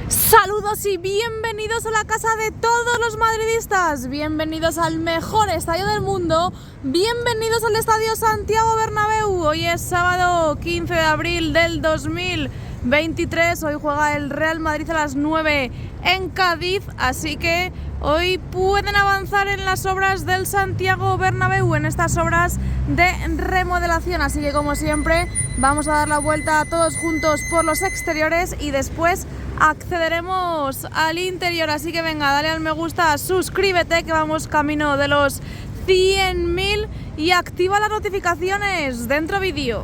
Saludos y bienvenidos a la casa de todos los madridistas, bienvenidos al mejor estadio del mundo, bienvenidos al Estadio Santiago Bernabéu. Hoy es sábado 15 de abril del 2023, hoy juega el Real Madrid a las 9 en Cádiz, así que hoy pueden avanzar en las obras del Santiago Bernabéu, en estas obras de remodelación, así que como siempre vamos a dar la vuelta todos juntos por los exteriores y después accederemos al interior, así que venga, dale al me gusta, suscríbete que vamos camino de los 100.000 y activa las notificaciones. Dentro vídeo.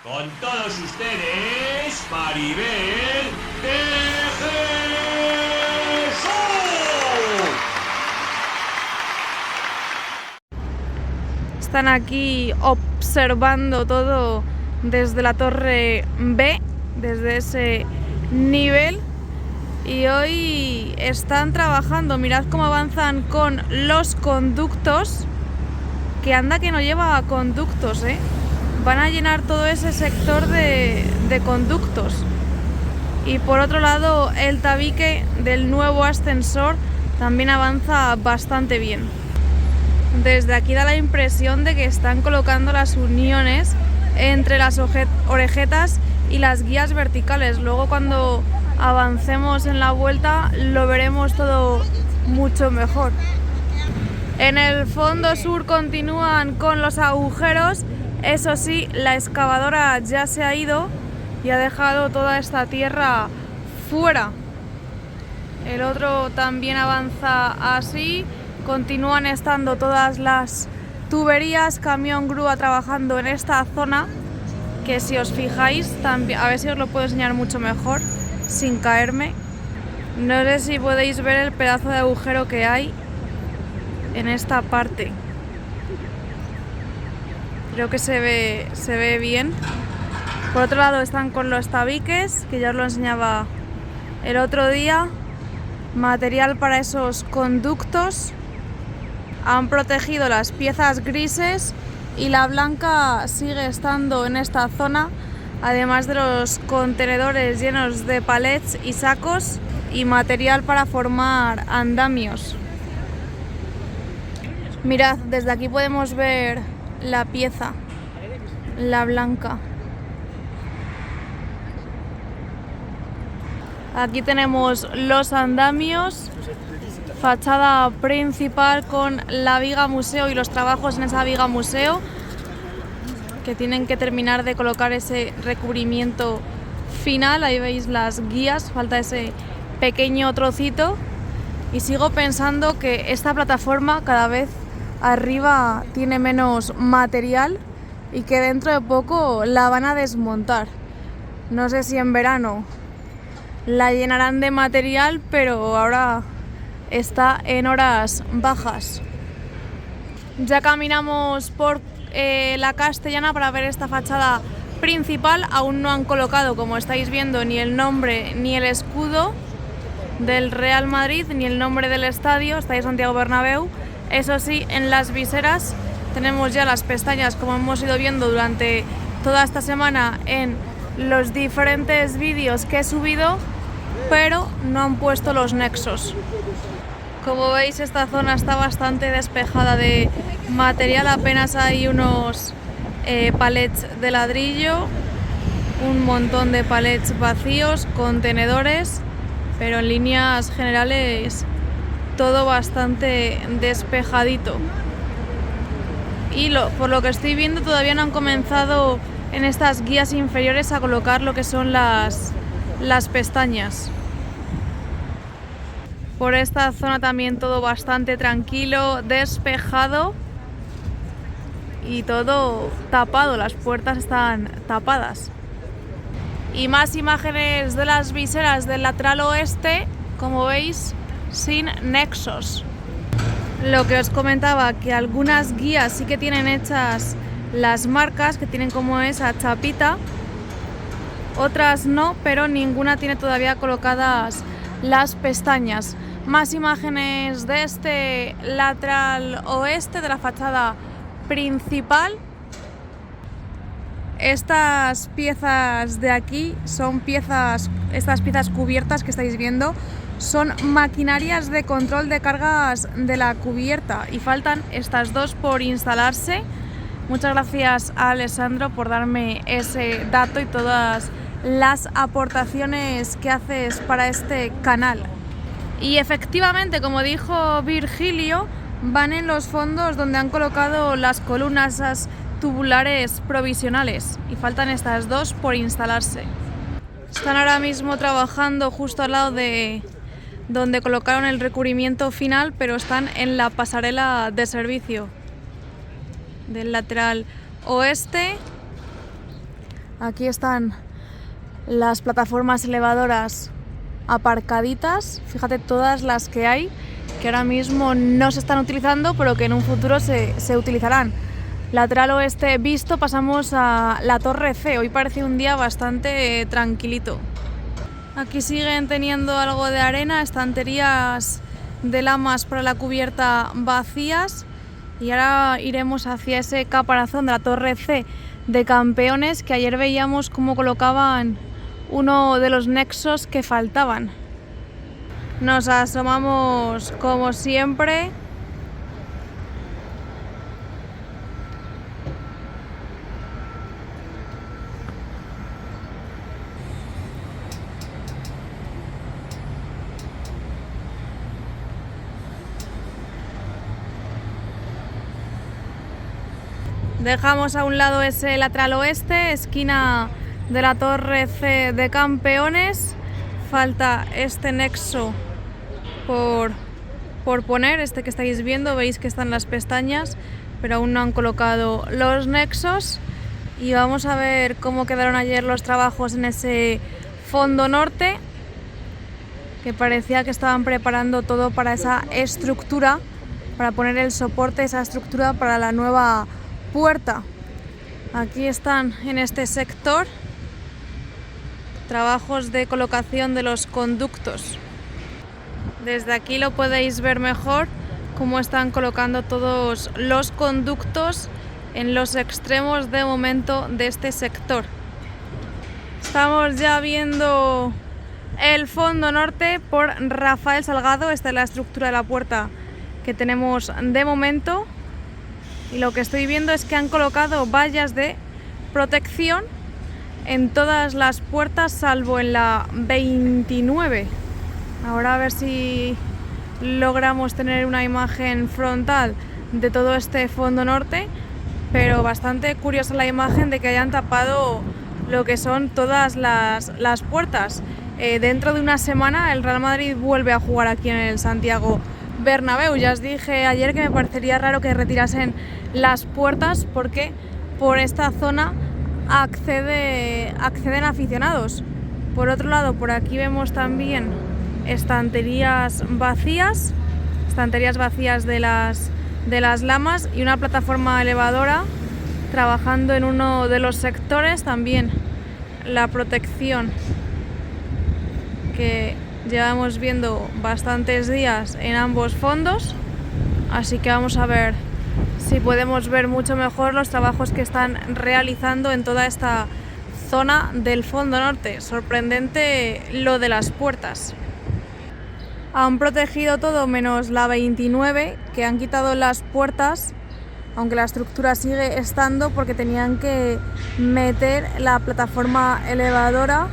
Con todos ustedes, Maribel de Jesús. Están aquí observando todo desde la torre B, desde ese nivel. Y hoy están trabajando, mirad cómo avanzan con los conductos, que anda que no lleva conductos, van a llenar todo ese sector de conductos. Y por otro lado el tabique del nuevo ascensor también avanza bastante bien. Desde aquí da la impresión de que están colocando las uniones entre las orejetas y las guías verticales. Luego cuando avancemos en la vuelta lo veremos todo mucho mejor. En el fondo sur continúan con los agujeros, eso sí, la excavadora ya se ha ido y ha dejado toda esta tierra fuera. El otro también avanza así, continúan estando todas las tuberías, camión, grúa trabajando en esta zona, que si os fijáis, también, a ver si os lo puedo enseñar mucho mejor sin caerme. No sé si podéis ver el pedazo de agujero que hay en esta parte. Creo que se ve bien. Por otro lado están con los tabiques, que ya os lo enseñaba el otro día. Material para esos conductos. Han protegido las piezas grises y la blanca sigue estando en esta zona, además de los contenedores llenos de palets y sacos y material para formar andamios. Mirad, desde aquí podemos ver la pieza, la blanca. Aquí tenemos los andamios, fachada principal con la viga museo y los trabajos en esa viga museo, que tienen que terminar de colocar ese recubrimiento final. Ahí veis las guías, falta ese pequeño trocito. Y sigo pensando que esta plataforma cada vez arriba tiene menos material y que dentro de poco la van a desmontar. No sé si en verano la llenarán de material, pero ahora está en horas bajas. Ya caminamos por la Castellana para ver esta fachada principal. Aún no han colocado, como estáis viendo, ni el nombre ni el escudo del Real Madrid, ni el nombre del estadio, Estadio Santiago Bernabéu. Eso sí, en las viseras tenemos ya las pestañas, como hemos ido viendo durante toda esta semana en los diferentes vídeos que he subido, pero no han puesto los nexos. Como veis, esta zona está bastante despejada de material, apenas hay unos palets de ladrillo, un montón de palets vacíos, contenedores, pero en líneas generales todo bastante despejadito. Y por lo que estoy viendo, todavía no han comenzado en estas guías inferiores a colocar lo que son las pestañas. Por esta zona también todo bastante tranquilo, despejado y todo tapado, las puertas están tapadas. Y más imágenes de las viseras del lateral oeste, como veis, sin nexos. Lo que os comentaba, que algunas guías sí que tienen hechas las marcas, que tienen como esa chapita, otras no, pero ninguna tiene todavía colocadas las pestañas. Más imágenes de este lateral oeste, de la fachada principal. Estas piezas de aquí son estas piezas cubiertas que estáis viendo son maquinarias de control de cargas de la cubierta y faltan estas dos por instalarse. Muchas gracias a Alessandro por darme ese dato y todas las aportaciones que haces para este canal. Y efectivamente, como dijo Virgilio, van en los fondos donde han colocado las columnas, esas tubulares provisionales, y faltan estas dos por instalarse. Están ahora mismo trabajando justo al lado de donde colocaron el recubrimiento final, pero están en la pasarela de servicio del lateral oeste. Aquí están las plataformas elevadoras aparcaditas, fíjate todas las que hay, que ahora mismo no se están utilizando, pero que en un futuro se utilizarán. Lateral oeste visto, pasamos a la Torre C. Hoy parece un día bastante tranquilito. Aquí siguen teniendo algo de arena, estanterías de lamas para la cubierta vacías, y ahora iremos hacia ese caparazón de la Torre C de Campeones, que ayer veíamos cómo colocaban uno de los nexos que faltaban. Nos asomamos como siempre. Dejamos a un lado ese lateral oeste, esquina de la Torre C de Campeones. Falta este nexo por poner, este que estáis viendo. Veis que están las pestañas, pero aún no han colocado los nexos. Y vamos a ver cómo quedaron ayer los trabajos en ese fondo norte, que parecía que estaban preparando todo para esa estructura, para poner el soporte, esa estructura para la nueva puerta. Aquí están en este sector trabajos de colocación de los conductos. Desde aquí lo podéis ver mejor, cómo están colocando todos los conductos en los extremos de momento de este sector. Estamos ya viendo el fondo norte por Rafael Salgado. Esta es la estructura de la puerta que tenemos de momento. Y lo que estoy viendo es que han colocado vallas de protección en todas las puertas, salvo en la 29. Ahora a ver si logramos tener una imagen frontal de todo este fondo norte, pero bastante curiosa la imagen de que hayan tapado lo que son todas las puertas. Dentro de una semana el Real Madrid vuelve a jugar aquí en el Santiago Bernabéu. Ya os dije ayer que me parecería raro que retirasen las puertas, porque por esta zona acceden aficionados. Por otro lado, por aquí vemos también estanterías vacías de las lamas, y una plataforma elevadora trabajando en uno de los sectores. También la protección que llevamos viendo bastantes días en ambos fondos, así que vamos a ver si podemos ver mucho mejor los trabajos que están realizando en toda esta zona del fondo norte. Sorprendente lo de las puertas. Han protegido todo menos la 29, que han quitado las puertas, aunque la estructura sigue estando, porque tenían que meter la plataforma elevadora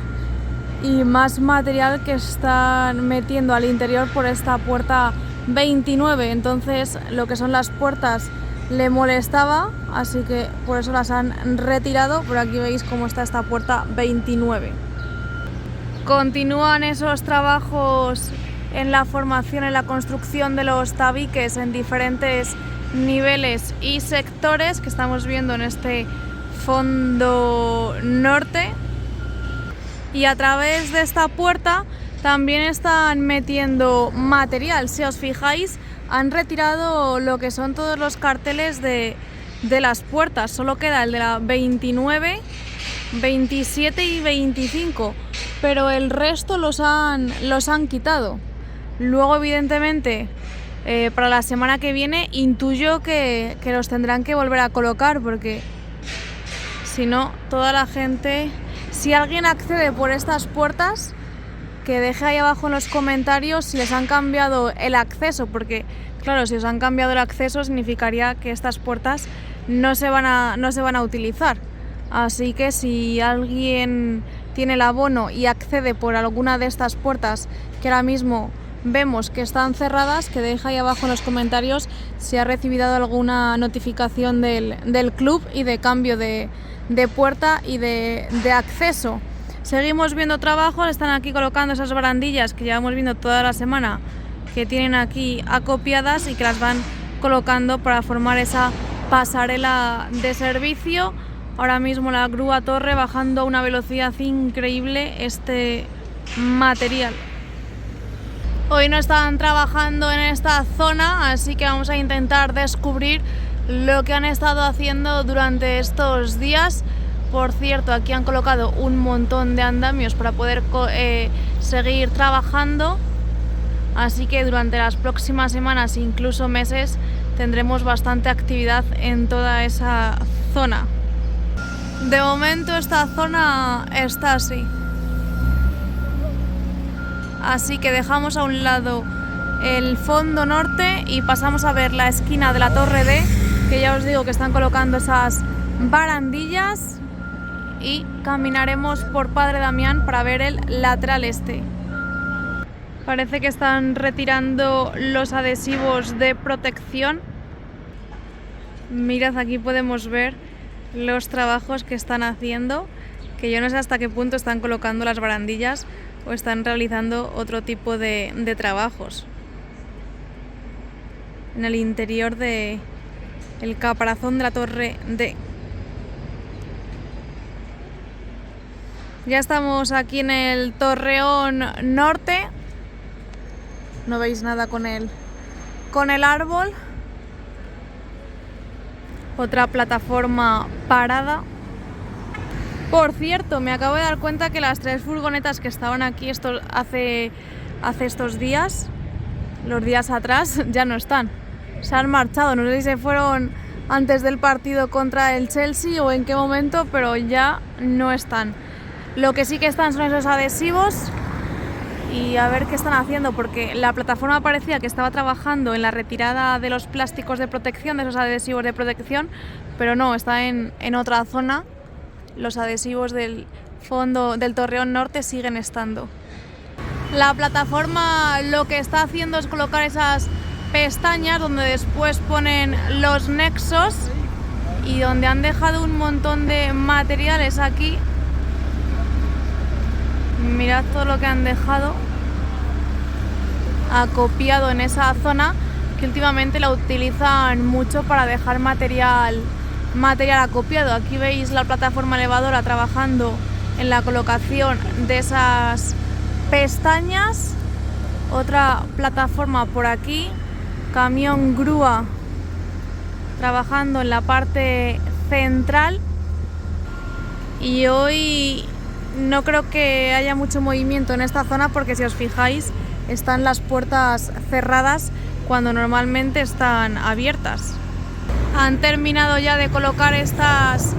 y más material que están metiendo al interior por esta puerta 29. Entonces lo que son las puertas le molestaba, así que por eso las han retirado. Por aquí veis cómo está esta puerta 29. Continúan esos trabajos en la formación, en la construcción de los tabiques en diferentes niveles y sectores que estamos viendo en este fondo norte. Y a través de esta puerta también están metiendo material. Si os fijáis, han retirado lo que son todos los carteles de las puertas. Solo queda el de la 29, 27 y 25, pero el resto los han quitado. Luego, evidentemente, para la semana que viene intuyo que los tendrán que volver a colocar, porque Si no, toda la gente, si alguien accede por estas puertas, que deje ahí abajo en los comentarios si les han cambiado el acceso, porque claro, si os han cambiado el acceso significaría que estas puertas no se van a utilizar. Así que si alguien tiene el abono y accede por alguna de estas puertas que ahora mismo vemos que están cerradas, que deja ahí abajo en los comentarios si ha recibido alguna notificación del club y de cambio de puerta y de acceso. Seguimos viendo trabajos, están aquí colocando esas barandillas que llevamos viendo toda la semana, que tienen aquí acopiadas y que las van colocando para formar esa pasarela de servicio. Ahora mismo la grúa torre bajando a una velocidad increíble este material. Hoy no están trabajando en esta zona, así que vamos a intentar descubrir lo que han estado haciendo durante estos días. Por cierto, aquí han colocado un montón de andamios para poder seguir trabajando, así que durante las próximas semanas, incluso meses, tendremos bastante actividad en toda esa zona. De momento esta zona está así. Así que dejamos a un lado el fondo norte y pasamos a ver la esquina de la Torre D, que ya os digo que están colocando esas barandillas, y caminaremos por Padre Damián para ver el lateral este. Parece que están retirando los adhesivos de protección. Mirad, aquí podemos ver los trabajos que están haciendo, que yo no sé hasta qué punto están colocando las barandillas o están realizando otro tipo de trabajos. En el interior del caparazón de la Torre D. Ya estamos aquí en el Torreón Norte. No veis nada con el árbol. Otra plataforma parada. Por cierto, me acabo de dar cuenta que las 3 furgonetas que estaban aquí hace estos días, los días atrás, ya no están. Se han marchado. No sé si se fueron antes del partido contra el Chelsea o en qué momento, pero ya no están. Lo que sí que están son esos adhesivos y a ver qué están haciendo, porque la plataforma parecía que estaba trabajando en la retirada de los plásticos de protección, de esos adhesivos de protección, pero no, está en otra zona. Los adhesivos del fondo del Torreón Norte siguen estando. La plataforma lo que está haciendo es colocar esas pestañas donde después ponen los nexos y donde han dejado un montón de materiales aquí. Mirad todo lo que han dejado acopiado en esa zona, que últimamente la utilizan mucho para dejar material acopiado. Aquí veis la plataforma elevadora trabajando en la colocación de esas pestañas. Otra plataforma por aquí, camión grúa trabajando en la parte central. Y hoy no creo que haya mucho movimiento en esta zona, porque si os fijáis están las puertas cerradas cuando normalmente están abiertas. Han terminado ya de colocar estas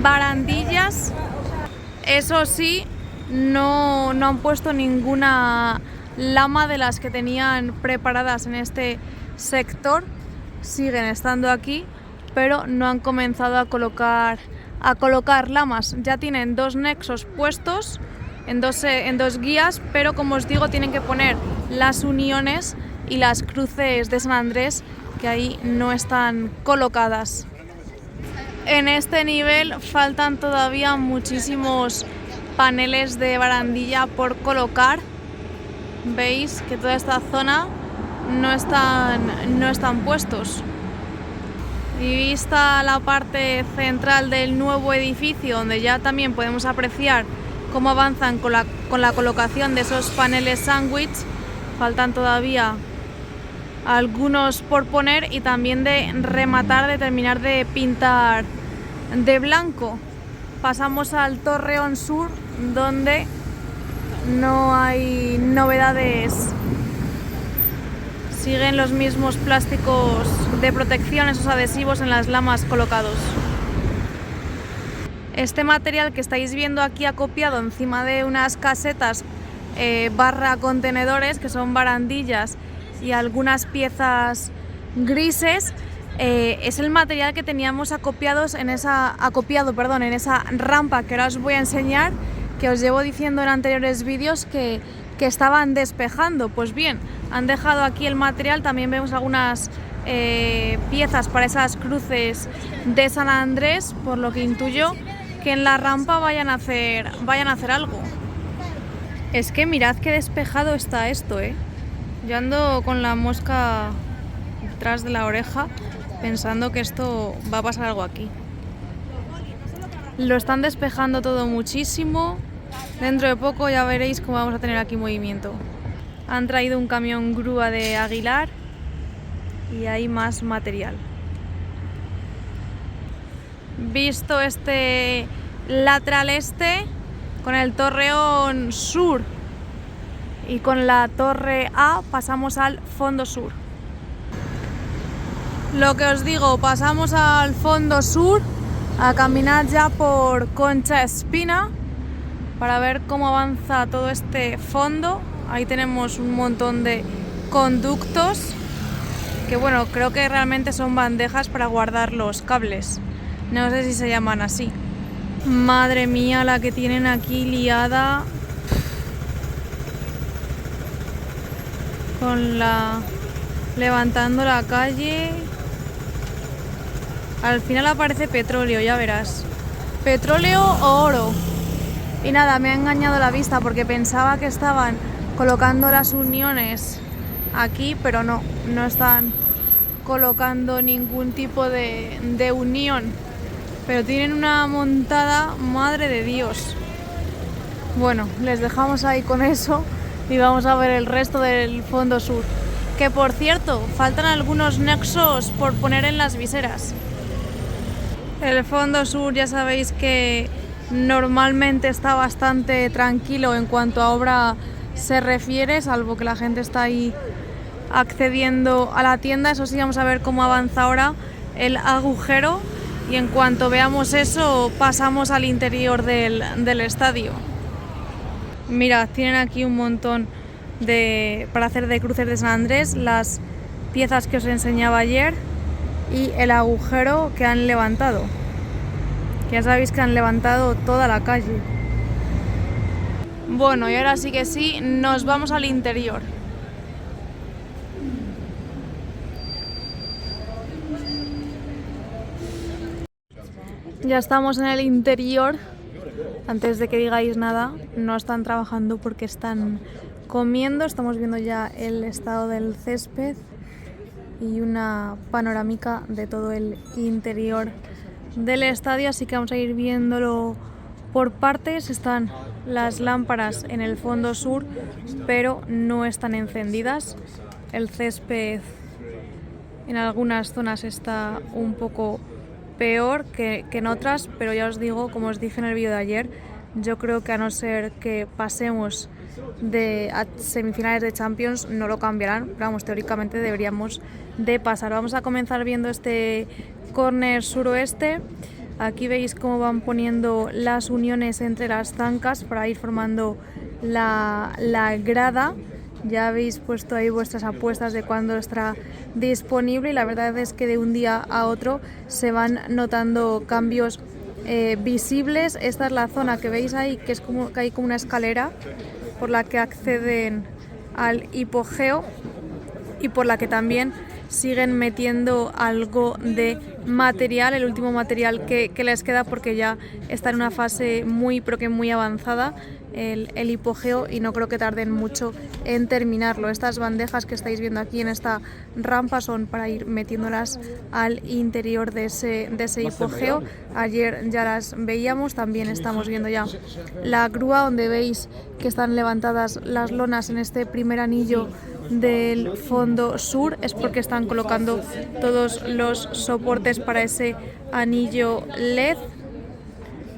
barandillas. Eso sí, no han puesto ninguna lama de las que tenían preparadas en este sector. Siguen estando aquí, pero no han comenzado a colocar lamas. Ya tienen 2 nexos puestos en dos guías, pero como os digo, tienen que poner las uniones y las cruces de San Andrés, que ahí no están colocadas. En este nivel faltan todavía muchísimos paneles de barandilla por colocar. Veis que toda esta zona no están puestos. Y vista la parte central del nuevo edificio, donde ya también podemos apreciar cómo avanzan con la colocación de esos paneles sándwich, faltan todavía algunos por poner y también de rematar, de terminar de pintar de blanco. Pasamos al Torreón Sur, donde no hay novedades. Siguen los mismos plásticos de protección, esos adhesivos en las lamas colocados. Este material que estáis viendo aquí acopiado encima de unas casetas barra contenedores, que son barandillas y algunas piezas grises, es el material que teníamos acopiado en esa rampa que ahora os voy a enseñar, que os llevo diciendo en anteriores vídeos que estaban despejando. Pues bien, han dejado aquí el material. También vemos algunas piezas para esas cruces de San Andrés, por lo que intuyo que en la rampa vayan a hacer algo. Es que mirad qué despejado está esto, Yo ando con la mosca detrás de la oreja pensando que esto va a pasar algo aquí. Lo están despejando todo muchísimo. Dentro de poco ya veréis cómo vamos a tener aquí movimiento. Han traído un camión grúa de Aguilar y hay más material. Visto este lateral este, con el torreón sur y con la torre A pasamos al fondo sur. Lo que os digo, pasamos al fondo sur a caminar ya por Concha Espina para ver cómo avanza todo este fondo. Ahí tenemos un montón de conductos que, bueno, creo que realmente son bandejas para guardar los cables. No sé si se llaman así. Madre mía, la que tienen aquí liada con levantando la calle. Al final aparece petróleo, ya verás. Petróleo o oro. Y nada, me ha engañado la vista porque pensaba que estaban colocando las uniones aquí, pero no están colocando ningún tipo de unión. Pero tienen una montada, madre de Dios. Bueno, les dejamos ahí con eso y vamos a ver el resto del fondo sur. Que por cierto, faltan algunos nexos por poner en las viseras. El fondo sur ya sabéis que normalmente está bastante tranquilo en cuanto a obra se refiere, salvo que la gente está ahí accediendo a la tienda. Eso sí, vamos a ver cómo avanza ahora el agujero y en cuanto veamos eso pasamos al interior del estadio. Mirad, tienen aquí un montón para hacer de cruces de San Andrés, las piezas que os enseñaba ayer y el agujero que han levantado. Ya sabéis que han levantado toda la calle. Bueno, y ahora sí que sí, nos vamos al interior. Ya estamos en el interior. Antes de que digáis nada, no están trabajando porque están comiendo. Estamos viendo ya el estado del césped y una panorámica de todo el interior del estadio, así que vamos a ir viéndolo por partes. Están las lámparas en el fondo sur, pero no están encendidas. El césped en algunas zonas está un poco peor que en otras, pero ya os digo, como os dije en el vídeo de ayer, yo creo que a no ser que pasemos a semifinales de Champions no lo cambiarán, pero vamos, teóricamente deberíamos de pasar. Vamos a comenzar viendo este córner suroeste. Aquí veis cómo van poniendo las uniones entre las zancas para ir formando la grada. Ya habéis puesto ahí vuestras apuestas de cuándo estará disponible y la verdad es que de un día a otro se van notando cambios visibles. Esta es la zona que veis ahí, que es como que hay como una escalera por la que acceden al hipogeo y por la que también siguen metiendo algo de material, el último material que les queda, porque ya está en una fase muy avanzada el hipogeo y no creo que tarden mucho en terminarlo. Estas bandejas que estáis viendo aquí en esta rampa son para ir metiéndolas al interior de ese hipogeo. Ayer ya las veíamos, también estamos viendo ya la grúa donde veis que están levantadas las lonas en este primer anillo del fondo sur. Es porque están colocando todos los soportes para ese anillo LED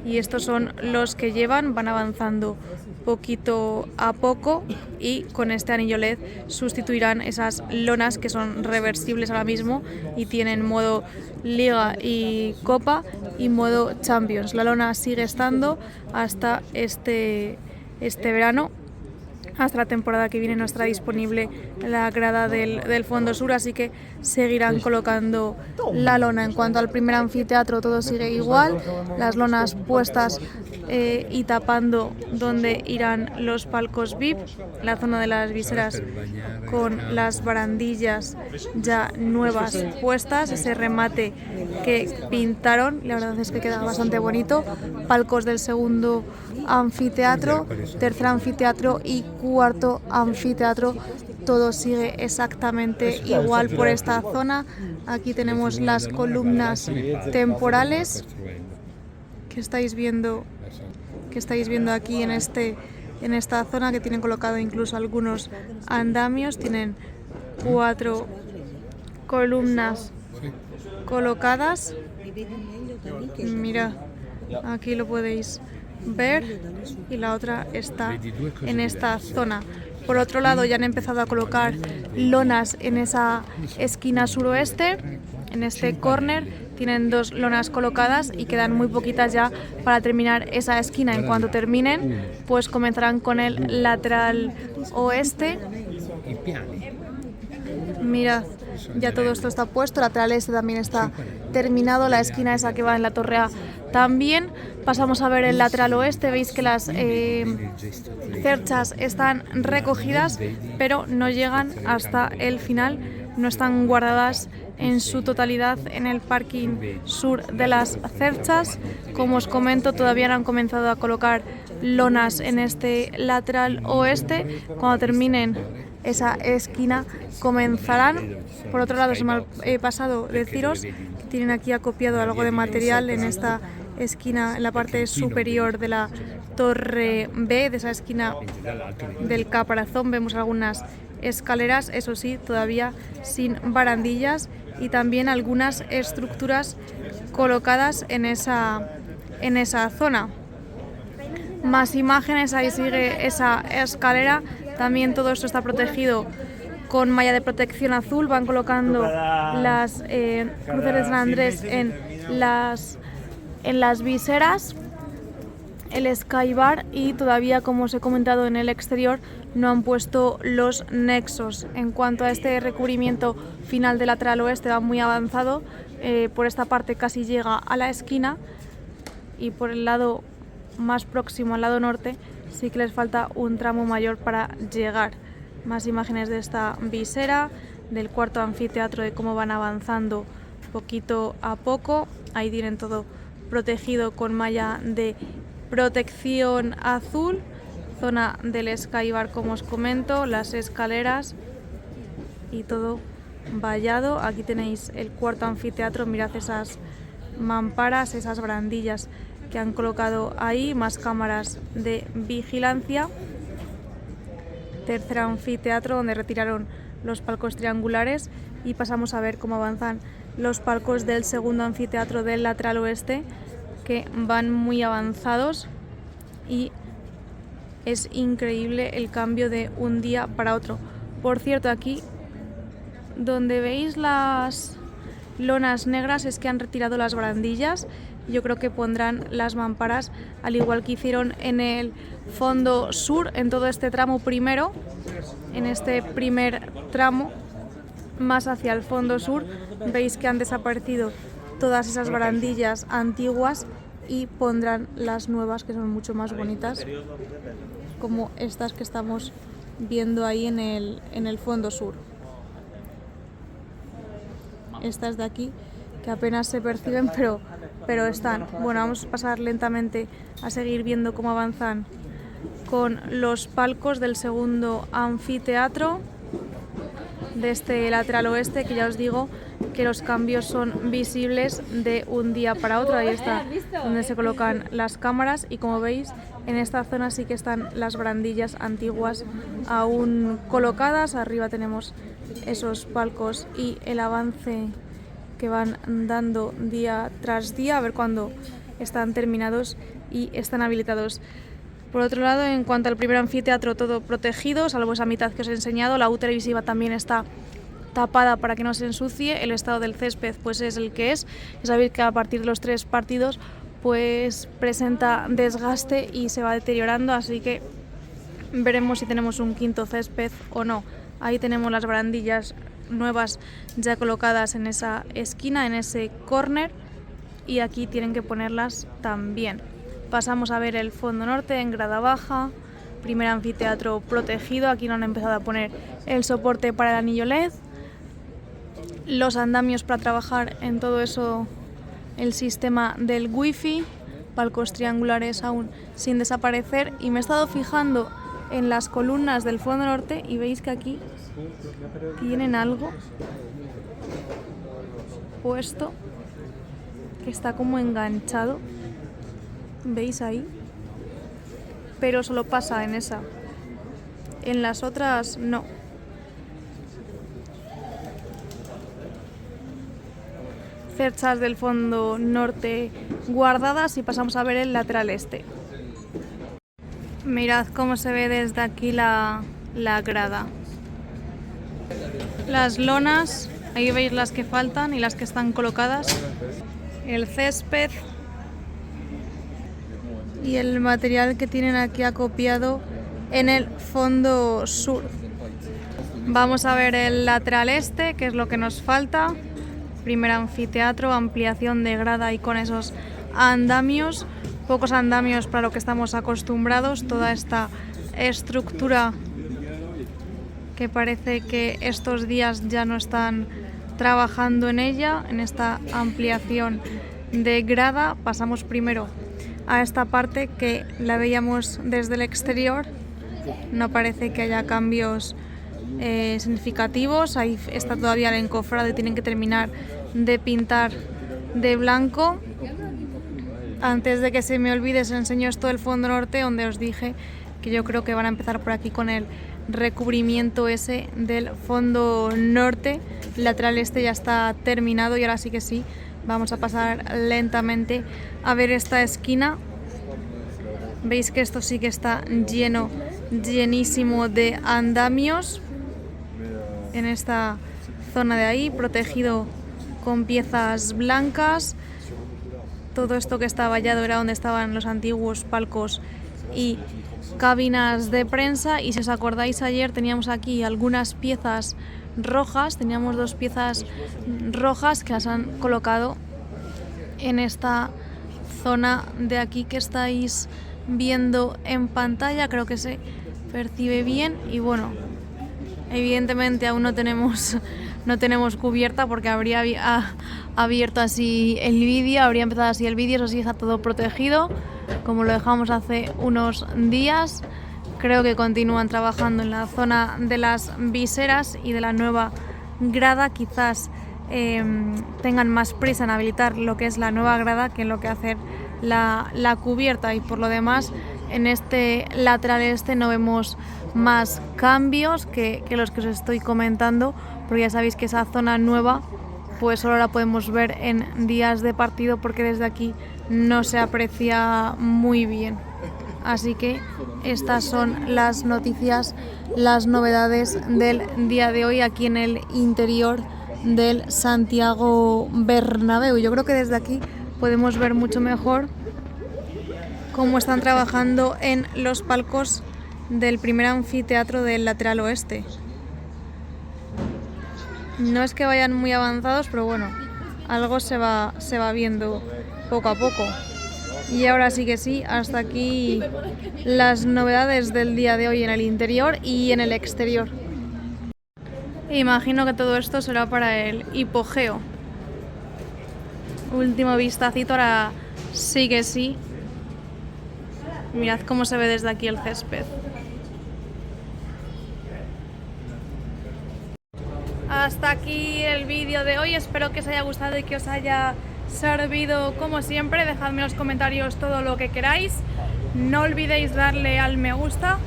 y estos son los que van avanzando poquito a poco, y con este anillo LED sustituirán esas lonas que son reversibles ahora mismo y tienen modo Liga y Copa y modo Champions. La lona sigue estando hasta este verano. Hasta la temporada que viene no estará disponible la grada del Fondo Sur, así que seguirán colocando la lona. En cuanto al primer anfiteatro, todo sigue igual, las lonas puestas y tapando donde irán los palcos VIP, la zona de las viseras con las barandillas ya nuevas puestas, ese remate que pintaron, la verdad es que queda bastante bonito. Palcos del segundo anfiteatro, tercer anfiteatro y cuarto anfiteatro, todo sigue exactamente igual por esta zona. Aquí tenemos las columnas temporales que estáis viendo aquí en esta zona, que tienen colocado incluso algunos andamios. Tienen 4 columnas colocadas. Mira, aquí lo podéis ver, y la otra está en esta zona. Por otro lado, ya han empezado a colocar lonas en esa esquina suroeste, en este córner. Tienen 2 lonas colocadas y quedan muy poquitas ya para terminar esa esquina. En cuanto terminen, pues comenzarán con el lateral oeste. Mirad, ya todo esto está puesto, el lateral este también está terminado, la esquina esa que va en la Torre A también. Pasamos a ver el lateral oeste, veis que las cerchas están recogidas, pero no llegan hasta el final, no están guardadas en su totalidad en el parking sur de las cerchas. Como os comento, todavía no han comenzado a colocar lonas en este lateral oeste. Cuando terminen esa esquina comenzarán. Por otro lado, se me ha pasado deciros que tienen aquí acopiado algo de material en esta esquina, en la parte superior de la Torre B, de esa esquina del caparazón. Vemos algunas escaleras, eso sí, todavía sin barandillas, y también algunas estructuras colocadas en esa zona. Más imágenes, ahí sigue esa escalera. También todo esto está protegido con malla de protección azul. Van colocando las cruces de San Andrés en las viseras, el Skybar, y todavía, como os he comentado, en el exterior no han puesto los nexos. En cuanto a este recubrimiento final del lateral oeste, va muy avanzado. Por esta parte casi llega a la esquina, y por el lado más próximo, al lado norte, sí que les falta un tramo mayor para llegar. Más imágenes de esta visera, del cuarto anfiteatro, de cómo van avanzando poquito a poco. Ahí tienen todo protegido con malla de protección azul. Zona del Skybar, como os comento, las escaleras y todo vallado. Aquí tenéis el cuarto anfiteatro, mirad esas mamparas, esas barandillas que han colocado ahí, más cámaras de vigilancia. Tercer anfiteatro, donde retiraron los palcos triangulares, y pasamos a ver cómo avanzan los palcos del segundo anfiteatro del lateral oeste, que van muy avanzados, y es increíble el cambio de un día para otro. Por cierto, aquí donde veis las lonas negras es que han retirado las barandillas. Yo creo que pondrán las mamparas, al igual que hicieron en el Fondo Sur, en todo este tramo primero. En este primer tramo, más hacia el Fondo Sur, veis que han desaparecido todas esas barandillas antiguas y pondrán las nuevas, que son mucho más bonitas, como estas que estamos viendo ahí en el Fondo Sur. Estas de aquí, que apenas se perciben, pero están. Bueno, vamos a pasar lentamente a seguir viendo cómo avanzan con los palcos del segundo anfiteatro, de este lateral oeste, que ya os digo que los cambios son visibles de un día para otro. Ahí está donde se colocan las cámaras, y como veis, en esta zona sí que están las barandillas antiguas aún colocadas. Arriba tenemos esos palcos y el avance que van dando día tras día, a ver cuándo están terminados y están habilitados. Por otro lado, en cuanto al primer anfiteatro, todo protegido, salvo esa mitad que os he enseñado. La U televisiva también está tapada para que no se ensucie. El estado del césped pues es el que es. Ya sabéis que a partir de los 3 partidos pues presenta desgaste y se va deteriorando, así que veremos si tenemos un quinto césped o no. Ahí tenemos las barandillas nuevas ya colocadas en esa esquina, en ese córner, y aquí tienen que ponerlas también. Pasamos a ver el fondo norte en grada baja, primer anfiteatro protegido. Aquí no han empezado a poner el soporte para el anillo LED, los andamios para trabajar en todo eso, el sistema del wifi, palcos triangulares aún sin desaparecer, y me he estado fijando en las columnas del fondo norte y veis que aquí tienen algo puesto que está como enganchado, ¿veis ahí? Pero solo pasa en esa, en las otras no. Cerchas del fondo norte guardadas, y pasamos a ver el lateral este. Mirad cómo se ve desde aquí la grada. Las lonas, ahí veis las que faltan y las que están colocadas. El césped y el material que tienen aquí acopiado en el fondo sur. Vamos a ver el lateral este, que es lo que nos falta. Primer anfiteatro, ampliación de grada y con esos andamios. Pocos andamios para lo que estamos acostumbrados. Toda esta estructura que parece que estos días ya no están trabajando en ella, en esta ampliación de grada. Pasamos primero a esta parte que la veíamos desde el exterior. No parece que haya cambios significativos. Ahí está todavía el encofrado y tienen que terminar de pintar de blanco. Antes de que se me olvide, os enseño esto del fondo norte, donde os dije que yo creo que van a empezar por aquí con el recubrimiento ese del fondo norte. El lateral este ya está terminado y ahora sí que sí, vamos a pasar lentamente a ver esta esquina. Veis que esto sí que está llenísimo de andamios en esta zona de ahí, protegido con piezas blancas. Todo esto que está vallado era donde estaban los antiguos palcos y cabinas de prensa, y si os acordáis, ayer teníamos aquí algunas piezas rojas, teníamos 2 piezas rojas que las han colocado en esta zona de aquí que estáis viendo en pantalla. Creo que se percibe bien, y bueno, evidentemente aún no tenemos cubierta, porque habría abierto así el vídeo, habría empezado así el vídeo. Eso sí, está todo protegido como lo dejamos hace unos días. Creo que continúan trabajando en la zona de las viseras y de la nueva grada. Quizás tengan más prisa en habilitar lo que es la nueva grada que en lo que hacer la cubierta, y por lo demás en este lateral este no vemos más cambios que los que os estoy comentando, porque ya sabéis que esa zona nueva pues solo la podemos ver en días de partido, porque desde aquí no se aprecia muy bien. Así que estas son las noticias, las novedades del día de hoy aquí en el interior del Santiago Bernabéu. Yo creo que desde aquí podemos ver mucho mejor cómo están trabajando en los palcos del primer anfiteatro del lateral oeste. No es que vayan muy avanzados, pero bueno, algo se va viendo poco a poco. Y ahora sí que sí, hasta aquí las novedades del día de hoy en el interior y en el exterior. Imagino que todo esto será para el hipogeo. Último vistacito, ahora sí que sí. Mirad cómo se ve desde aquí el césped. Hasta aquí el vídeo de hoy, espero que os haya gustado y que os haya servido como siempre. Dejadme en los comentarios todo lo que queráis. No olvidéis darle al me gusta,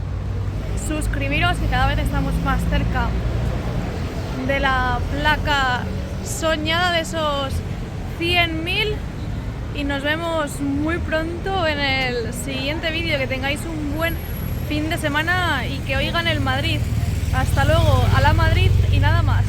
suscribiros, que cada vez estamos más cerca de la placa soñada de esos 100.000. Y y nos vemos muy pronto en el siguiente vídeo. Que tengáis un buen fin de semana y que oigan el Madrid. Hasta luego, a la Madrid y nada más.